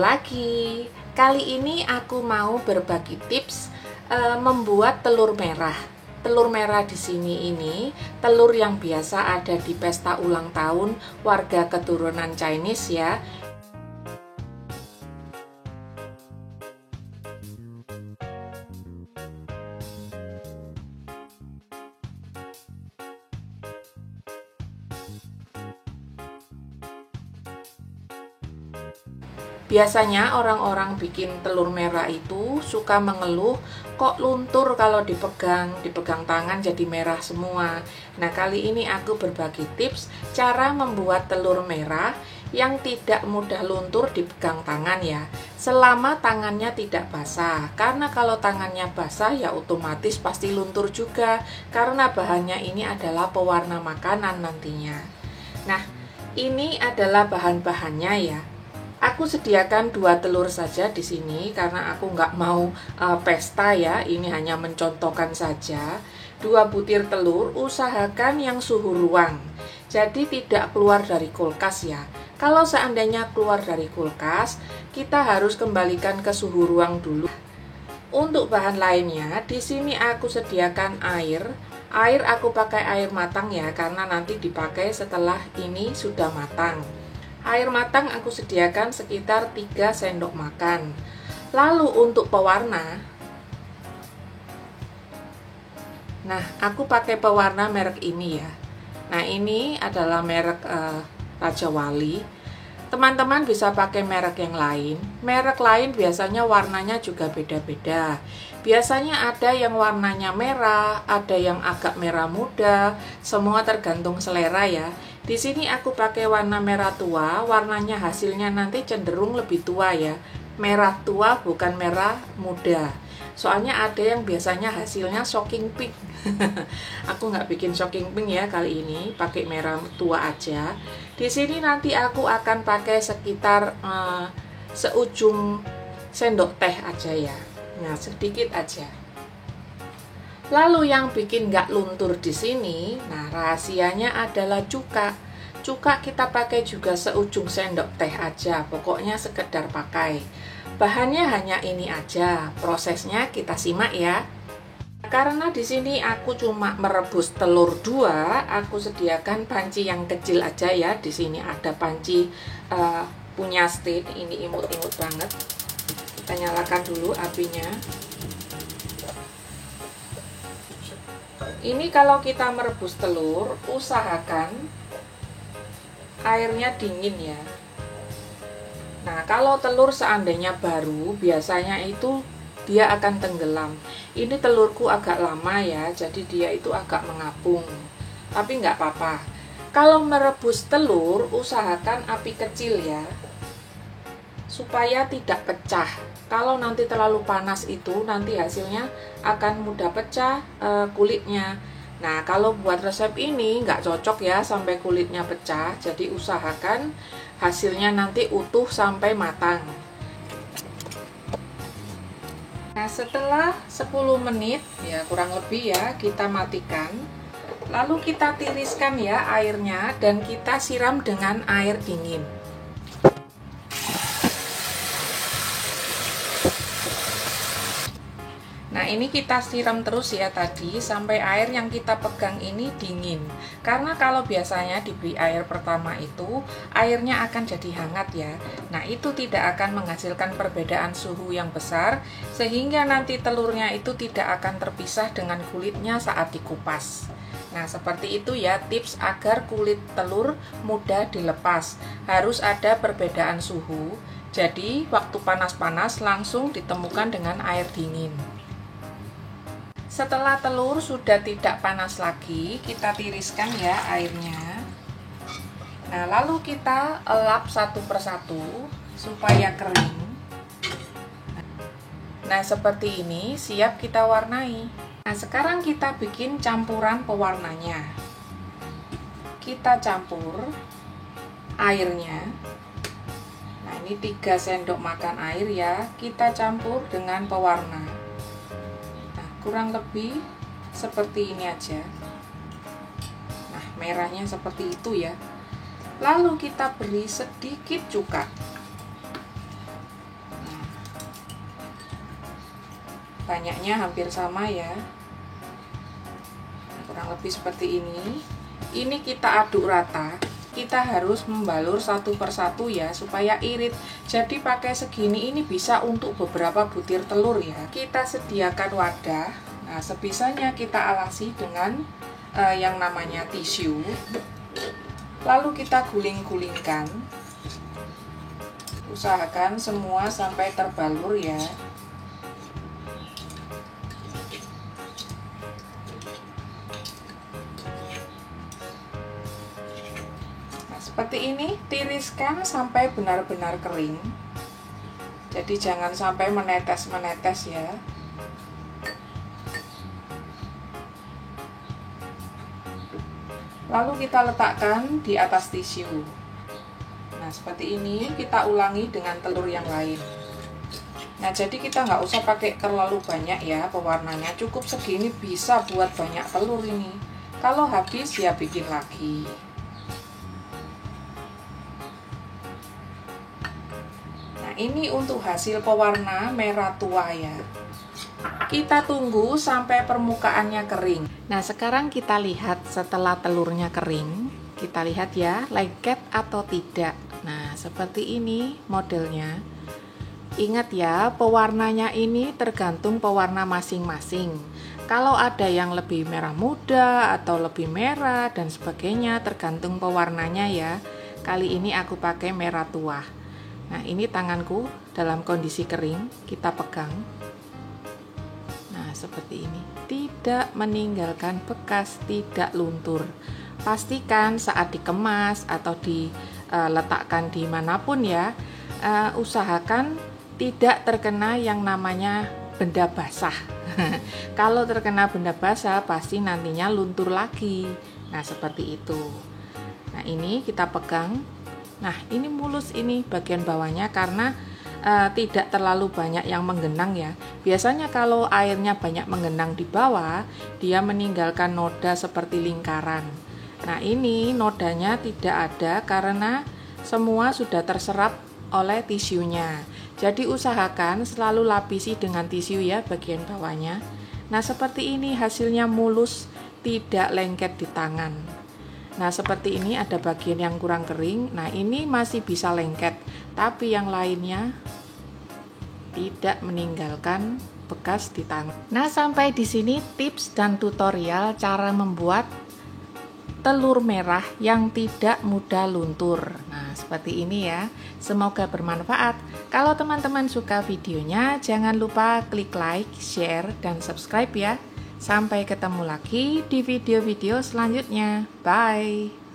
lagi. Kali ini aku mau berbagi tips membuat telur merah. Telur merah di sini ini telur yang biasa ada di pesta ulang tahun warga keturunan Chinese ya. Biasanya orang-orang bikin telur merah itu suka mengeluh, kok luntur kalau dipegang tangan jadi merah semua. Nah, kali ini aku berbagi tips cara membuat telur merah yang tidak mudah luntur dipegang tangan ya. Selama tangannya tidak basah. Karena kalau tangannya basah ya otomatis pasti luntur juga. Karena bahannya ini adalah pewarna makanan nantinya. Nah, ini adalah bahan-bahannya ya. Aku sediakan 2 telur saja di sini karena aku nggak mau pesta ya. Ini hanya mencontohkan saja. 2 butir telur, usahakan yang suhu ruang. Jadi tidak keluar dari kulkas ya. Kalau seandainya keluar dari kulkas, kita harus kembalikan ke suhu ruang dulu. Untuk bahan lainnya, di sini aku sediakan air. Air aku pakai air matang ya, karena nanti dipakai setelah ini sudah matang. Air matang aku sediakan sekitar 3 sendok makan. Lalu untuk pewarna, nah aku pakai pewarna merek ini ya. Nah ini adalah merek Raja Wali. Teman-teman bisa pakai merek yang lain. Merek lain biasanya warnanya juga beda-beda. Biasanya ada yang warnanya merah, ada yang agak merah muda, semua tergantung selera ya. Di sini aku pakai warna merah tua, warnanya hasilnya nanti cenderung lebih tua ya. Merah tua bukan merah muda. Soalnya ada yang biasanya hasilnya shocking pink. Aku nggak bikin shocking pink ya kali ini, pakai merah tua aja. Di sini nanti aku akan pakai sekitar seujung sendok teh aja ya. Nah, sedikit aja. Lalu yang bikin nggak luntur di sini, nah rahasianya adalah cuka. Cuka kita pakai juga seujung sendok teh aja, pokoknya sekedar pakai. Bahannya hanya ini aja, prosesnya kita simak ya. Karena di sini aku cuma merebus telur 2, aku sediakan panci yang kecil aja ya. Di sini ada panci punya Stin, ini imut-imut banget. Kita nyalakan dulu apinya. Ini kalau kita merebus telur, usahakan airnya dingin ya. Nah, kalau telur seandainya baru, biasanya itu dia akan tenggelam. Ini telurku agak lama ya, jadi dia itu agak mengapung. Tapi nggak apa-apa. Kalau merebus telur, usahakan api kecil ya, supaya tidak pecah. Kalau nanti terlalu panas itu nanti hasilnya akan mudah pecah kulitnya. Nah, kalau buat resep ini nggak cocok ya sampai kulitnya pecah. Jadi usahakan hasilnya nanti utuh sampai matang. Nah, setelah 10 menit ya kurang lebih ya, kita matikan. Lalu kita tiriskan ya airnya dan kita siram dengan air dingin. Nah, ini kita siram terus ya tadi sampai air yang kita pegang ini dingin. Karena kalau biasanya diberi air pertama itu airnya akan jadi hangat ya. Nah, itu tidak akan menghasilkan perbedaan suhu yang besar sehingga nanti telurnya itu tidak akan terpisah dengan kulitnya saat dikupas. Nah, seperti itu ya tips agar kulit telur mudah dilepas. Harus ada perbedaan suhu. Jadi, waktu panas-panas langsung ditemukan dengan air dingin. Setelah telur sudah tidak panas lagi, kita tiriskan ya airnya. Nah, lalu kita elap satu persatu supaya kering. Nah, seperti ini siap kita warnai. Nah, sekarang kita bikin campuran pewarnanya. Kita campur airnya. Nah, ini 3 sendok makan air ya. Kita campur dengan pewarna. Kurang lebih seperti ini aja. Nah, merahnya seperti itu ya. Lalu kita beri sedikit cuka. banyaknya hampir sama ya. Kurang lebih seperti ini. Ini kita aduk rata. Kita harus membalur satu persatu ya, supaya irit. Jadi pakai segini ini bisa untuk beberapa butir telur ya. Kita sediakan wadah. Nah, sebisanya kita alasi dengan yang namanya tisu. Lalu kita guling-gulingkan. Usahakan semua sampai terbalur ya. Seperti ini, tiriskan sampai benar-benar kering. Jadi jangan sampai menetes-menetes ya. Lalu kita letakkan di atas tisu. Nah, seperti ini kita ulangi dengan telur yang lain. Nah, jadi kita nggak usah pakai terlalu banyak ya pewarnanya. Cukup segini bisa buat banyak telur ini. Kalau habis ya bikin lagi. Ini untuk hasil pewarna merah tua ya. Kita tunggu sampai permukaannya kering. Nah, sekarang kita lihat setelah telurnya kering. Kita lihat ya, lengket atau tidak. Nah, seperti ini modelnya. Ingat ya, pewarnanya ini tergantung pewarna masing-masing. Kalau ada yang lebih merah muda atau lebih merah dan sebagainya, tergantung pewarnanya ya. Kali ini aku pakai merah tua. Nah, ini tanganku dalam kondisi kering, kita pegang. Nah, seperti ini. Tidak meninggalkan bekas, tidak luntur. Pastikan saat dikemas atau diletakkan dimanapun ya, usahakan tidak terkena yang namanya benda basah. Kalau terkena benda basah, pasti nantinya luntur lagi. Nah, seperti itu. Nah, ini kita pegang. Nah, ini mulus ini bagian bawahnya karena tidak terlalu banyak yang menggenang ya. Biasanya kalau airnya banyak menggenang di bawah, dia meninggalkan noda seperti lingkaran. Nah, ini nodanya tidak ada karena semua sudah terserap oleh tisunya. Jadi usahakan selalu lapisi dengan tisu ya bagian bawahnya. Nah, seperti ini hasilnya mulus, tidak lengket di tangan. Nah, seperti ini ada bagian yang kurang kering. Nah, ini masih bisa lengket, tapi yang lainnya tidak meninggalkan bekas di tangan. Nah, sampai di sini tips dan tutorial cara membuat telur merah yang tidak mudah luntur. Nah, seperti ini ya. Semoga bermanfaat. Kalau teman-teman suka videonya, jangan lupa klik like, share, dan subscribe ya. Sampai ketemu lagi di video-video selanjutnya. Bye.